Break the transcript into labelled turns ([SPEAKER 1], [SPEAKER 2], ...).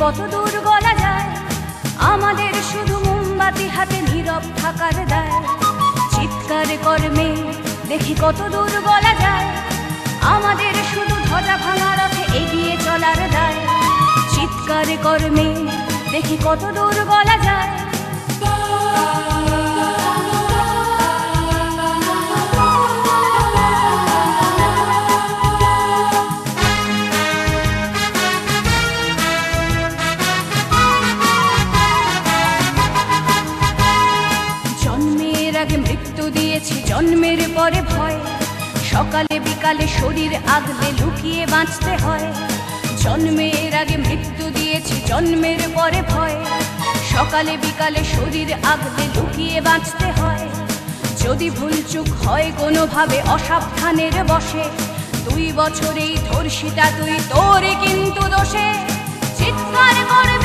[SPEAKER 1] কত দূর গলা যায়, আমাদের শুধু মোমবাতি হাতে নীরব থাকার দায়। চিৎকার কর্মে দেখি কত দূর গলা যায়, আমাদের শুধু ধ্বজা ভাঙা রথে এগিয়ে চলার দায়। চিৎকার কর্মে দেখি কত দূর গলা যায়। জন্মের আগে মৃত্যু দিয়েছি, জন্মের পরে ভয়। সকালে বিকালে শরীর আগলে লুকিয়ে বাঁচতে হয়। জন্মের আগে মৃত্যু দিয়েছি, জন্মের পরে ভয়। সকালে বিকালে শরীর আগলে লুকিয়ে বাঁচতে হয়। যদি ভুলচুক হয় কোনোভাবে অসাবধানের বশে, 2 বছরেই ধর্ষিতা তুই, তোরে কিন্তু দোষে চিৎকার করবে